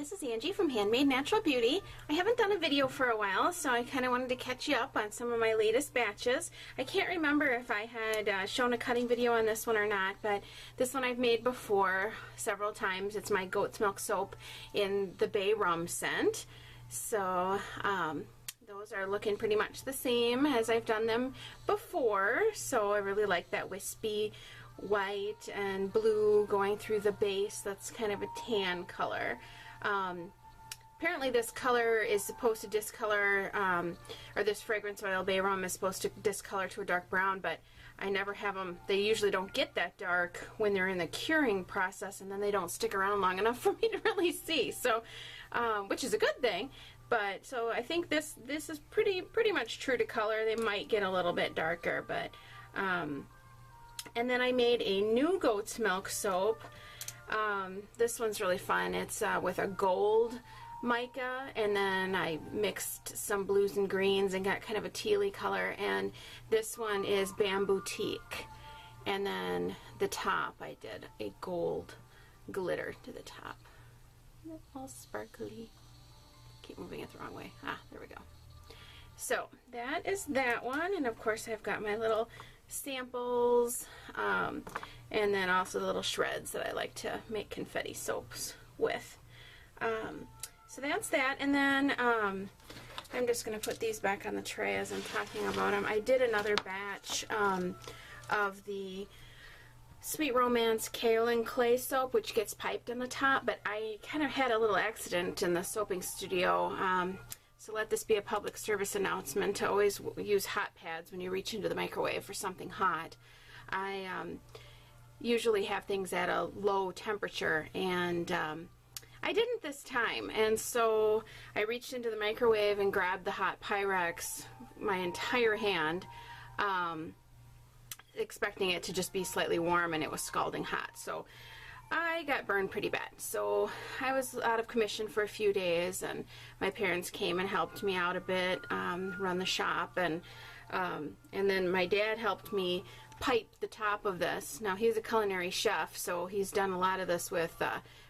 this is Angie from Handmade Natural Beauty. I haven't done a video for a while, so I kind of wanted to catch you up on some of my latest batches. I can't remember if I had shown a cutting video on this one or not, but this one I've made before several times. It's my goat's milk soap in the bay rum scent. So those are looking pretty much the same as I've done them before, so I really like that wispy white and blue going through the base. That's kind of a tan color. Apparently this color is supposed to discolor, or this fragrance oil bay rum is supposed to discolor to a dark brown, but I never have them. They usually don't get that dark when they're in the curing process, and then they don't stick around long enough for me to really see. So, which is a good thing. But so I think this is pretty much true to color. They might get a little bit darker, but and then I made a new goat's milk soap. This one's really fun. It's with a gold mica, and then I mixed some blues and greens and got kind of a tealy color, and this one is bamboo teak. And then the top I did a gold glitter to the top. All sparkly. Keep moving it the wrong way. Ah, there we go. So that is that one, and of course I've got my little samples, and then also the little shreds that I like to make confetti soaps with. So that's that, and then I'm just going to put these back on the tray as I'm talking about them. I did another batch of the Sweet Romance Kaolin Clay soap, which gets piped on the top, but I kind of had a little accident in the soaping studio. So let this be a public service announcement to always use hot pads when you reach into the microwave for something hot. I usually have things at a low temperature, and I didn't this time, and so I reached into the microwave and grabbed the hot Pyrex, my entire hand, expecting it to just be slightly warm, and it was scalding hot. So I got burned pretty bad. So I was out of commission for a few days, and my parents came and helped me out a bit, run the shop, and then my dad helped me pipe the top of this. Now he's a culinary chef, so he's done a lot of this with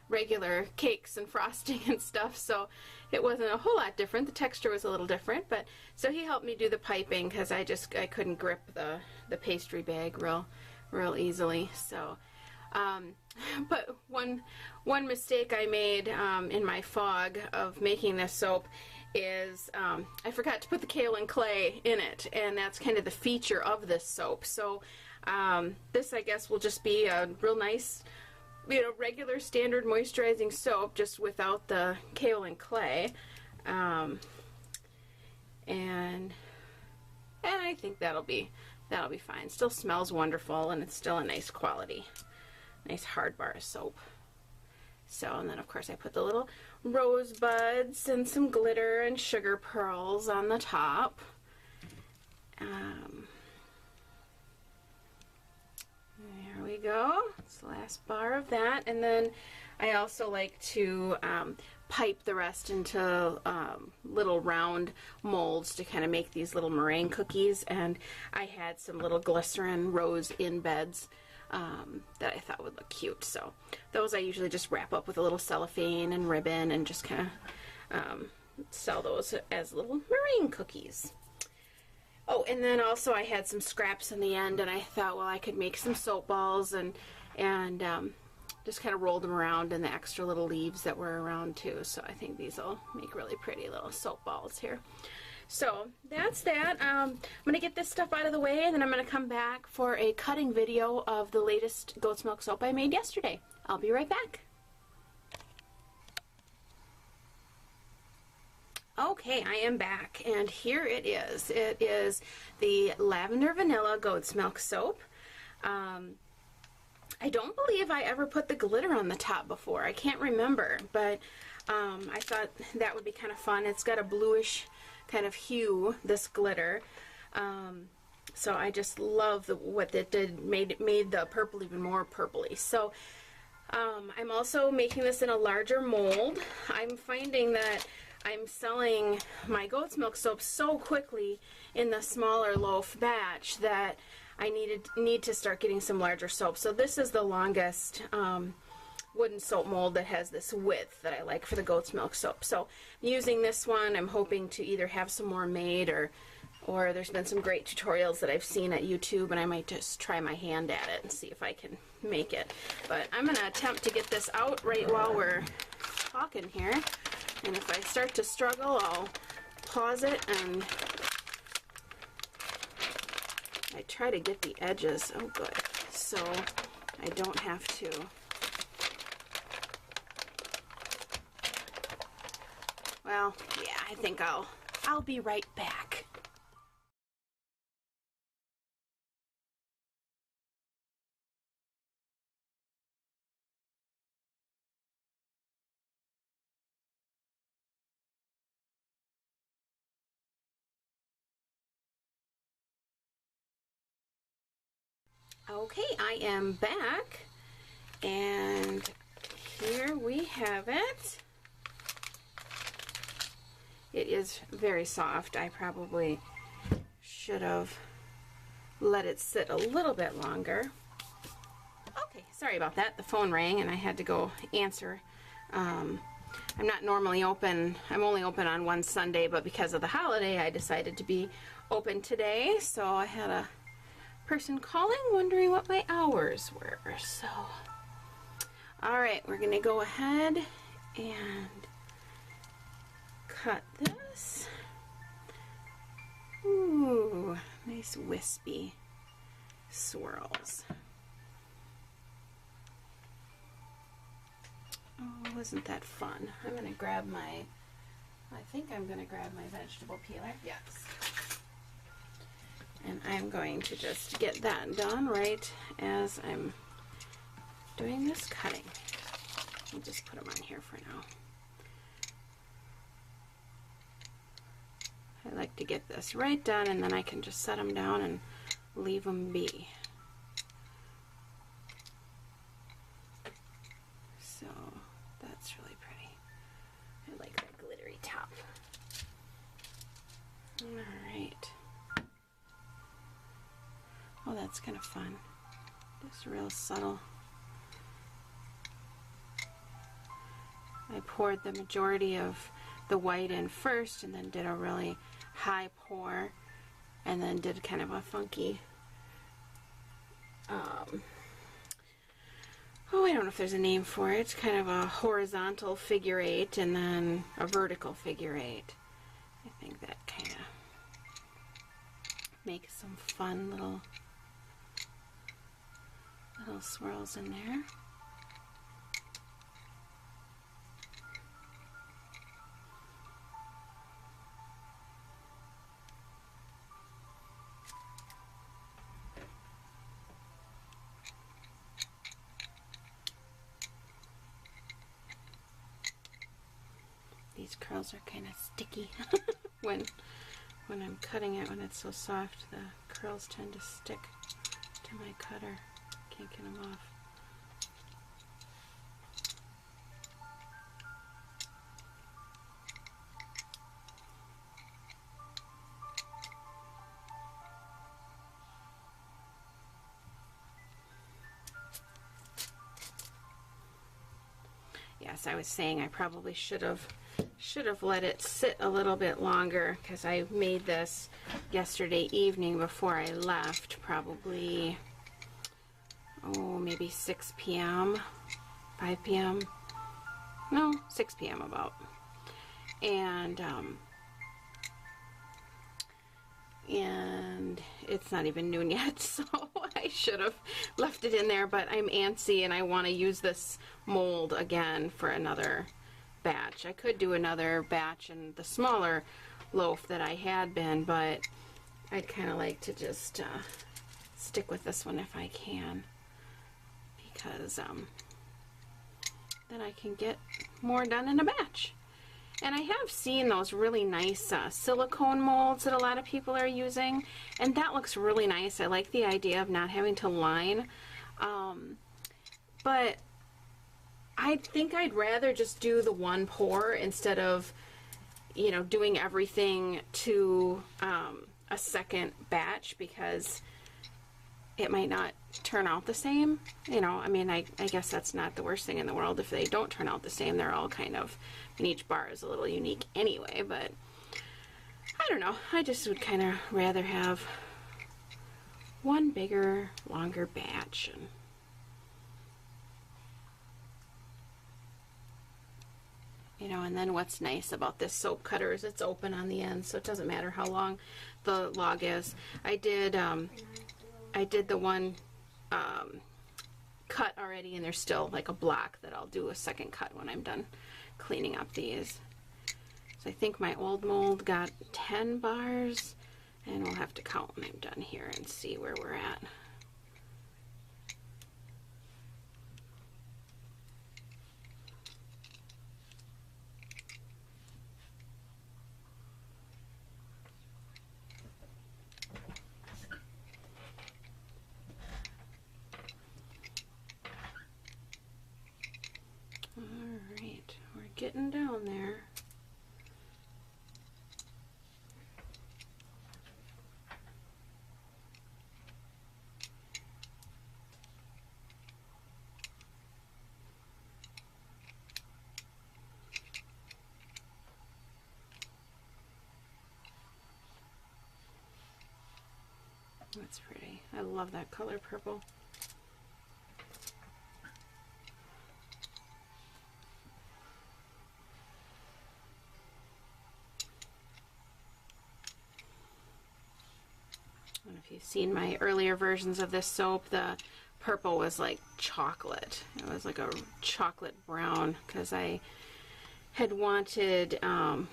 regular cakes and frosting and stuff, so it wasn't a whole lot different. The texture was a little different, but so he helped me do the piping because I couldn't grip the pastry bag real easily. So but one mistake I made in my fog of making this soap is I forgot to put the kaolin clay in it, and that's kind of the feature of this soap. So this, I guess, will just be a real nice, regular standard moisturizing soap, just without the kaolin clay, and I think that'll be fine. Still smells wonderful, and it's still a nice quality. Nice hard bar of soap. So, and then of course I put the little rosebuds and some glitter and sugar pearls on the top. There we go. It's the last bar of that. And then I also like to pipe the rest into little round molds to kind of make these little meringue cookies. And I had some little glycerin rose in beds that I thought would look cute. So those I usually just wrap up with a little cellophane and ribbon and just kind of sell those as little meringue cookies. Oh, and then also I had some scraps in the end, and I thought, well, I could make some soap balls and just kind of rolled them around in the extra little leaves that were around too. So I think these will make really pretty little soap balls here. So that's that. I'm going to get this stuff out of the way, and then I'm going to come back for a cutting video of the latest goat's milk soap I made yesterday. I'll be right back. Okay, I am back, and here it is. It is the Lavender Vanilla Goat's Milk Soap. I don't believe I ever put the glitter on the top before. I can't remember, but I thought that would be kind of fun. It's got a bluish kind of hue, this glitter. So I just love what it did, made the purple even more purpley. So I'm also making this in a larger mold. I'm finding that I'm selling my goat's milk soap so quickly in the smaller loaf batch that I need to start getting some larger soap. So this is the longest wooden soap mold that has this width that I like for the goat's milk soap. So using this one, I'm hoping to either have some more made, or there's been some great tutorials that I've seen at YouTube, and I might just try my hand at it and see if I can make it. But I'm going to attempt to get this out right while we're talking here, and if I start to struggle, I'll pause it and I try to get the edges, oh good, so I don't have to. Well, yeah, I think I'll be right back. Okay, I am back, and here we have it. It is very soft. I probably should have let it sit a little bit longer. Okay, sorry about that. The phone rang and I had to go answer. I'm not normally open. I'm only open on one Sunday, but because of the holiday, I decided to be open today. So I had a person calling wondering what my hours were. So, all right, we're going to go ahead and cut this. Ooh, nice wispy swirls. Oh, isn't that fun? I'm going to grab my, I think I'm going to grab my vegetable peeler. Yes. And I'm going to just get that done right as I'm doing this cutting. I'll just put them on here for now. I like to get this right done, and then I can just set them down and leave them be. So that's really pretty. I like that glittery top. All right. Oh, that's kind of fun. Just real subtle. I poured the majority of the white in first, and then did a really high pour, and then did kind of a funky oh, I don't know if there's a name for it. It's kind of a horizontal figure eight and then a vertical figure eight. I think that kind of makes some fun little swirls in there. These curls are kind of sticky when I'm cutting it. When it's so soft, the curls tend to stick to my cutter. Can't get them off. Yes, I was saying I probably should have let it sit a little bit longer, because I made this yesterday evening before I left, probably, oh, maybe 6 p.m., 5 p.m., no, 6 p.m. about, and it's not even noon yet, so I should have left it in there, but I'm antsy and I want to use this mold again for another batch. I could do another batch in the smaller loaf that I had been, but I'd kind of like to just stick with this one if I can, because then I can get more done in a batch. And I have seen those really nice silicone molds that a lot of people are using, and that looks really nice. I like the idea of not having to line, but I think I'd rather just do the one pour instead of, you know, doing everything to a second batch, because it might not turn out the same. You know, I mean, I guess that's not the worst thing in the world if they don't turn out the same. They're all kind of, and each bar is a little unique anyway, but I don't know. I just would kind of rather have one bigger, longer batch. And you know, and then what's nice about this soap cutter is it's open on the end, so it doesn't matter how long the log is. I did the one cut already, and there's still like a block that I'll do a second cut when I'm done cleaning up these. So I think my old mold got 10 bars, and we'll have to count when I'm done here and see where we're at. Alright, we're getting down there. That's pretty. I love that color purple. And if you've seen my earlier versions of this soap, the purple was like chocolate. It was like a chocolate brown because I had wanted, I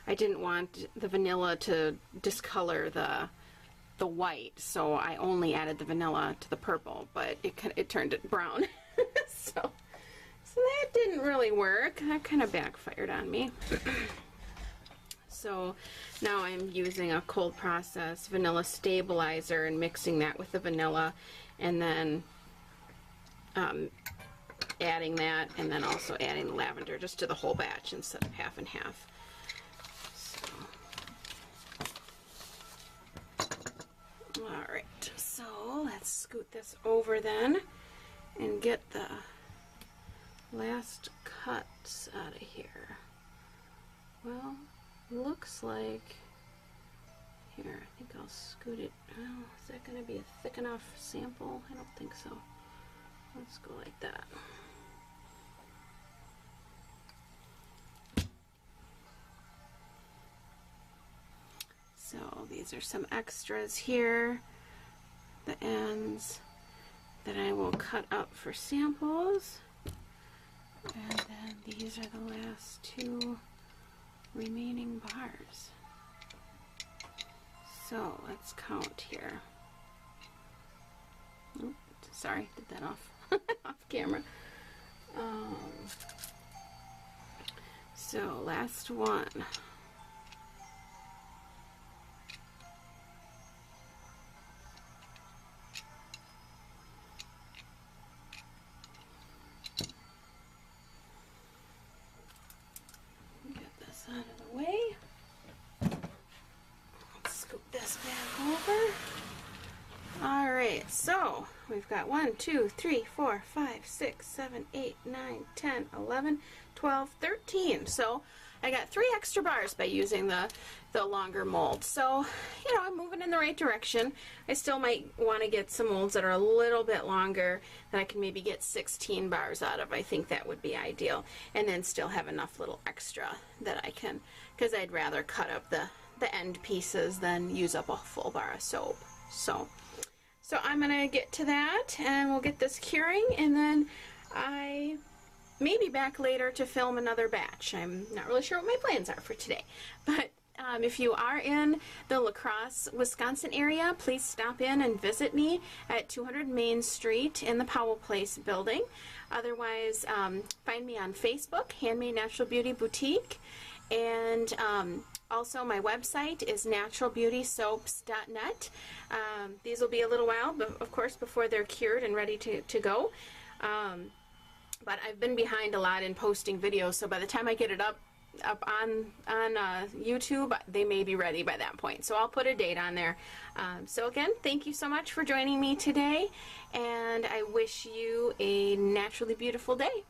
didn't want the vanilla to discolor the white, so I only added the vanilla to the purple, but it turned it brown. so that didn't really work. That kind of backfired on me. So now I'm using a cold process vanilla stabilizer and mixing that with the vanilla, and then adding that, and then also adding the lavender just to the whole batch instead of half and half. Alright, so let's scoot this over then and get the last cuts out of here. Well, looks like, here, I think I'll scoot it. Oh, is that going to be a thick enough sample? I don't think so. Let's go like that. So these are some extras here, the ends that I will cut up for samples. And then these are the last two remaining bars. So let's count here. Oops, sorry, did that off camera. So last one. Out of the way. Let's scoop this back over. Alright, so we've got 1, 2, 3, 4, 5, 6, 7, 8, 9, 10, 11, 12, 13. So I got 3 extra bars by using the longer mold. So, you know, I'm moving in the right direction. I still might want to get some molds that are a little bit longer that I can maybe get 16 bars out of. I think that would be ideal. And then still have enough little extra that I can, because I'd rather cut up the end pieces than use up a full bar of soap. So I'm going to get to that, and we'll get this curing, and then I may be back later to film another batch. I'm not really sure what my plans are for today, but if you are in the La Crosse, Wisconsin area, please stop in and visit me at 200 Main Street in the Powell Place building. Otherwise, find me on Facebook, Handmade Natural Beauty Boutique, and also my website is naturalbeautysoaps.net. These will be a little while, but of course, before they're cured and ready to go. But I've been behind a lot in posting videos, so by the time I get it up, up on YouTube, they may be ready by that point. So I'll put a date on there. So again, thank you so much for joining me today, and I wish you a naturally beautiful day.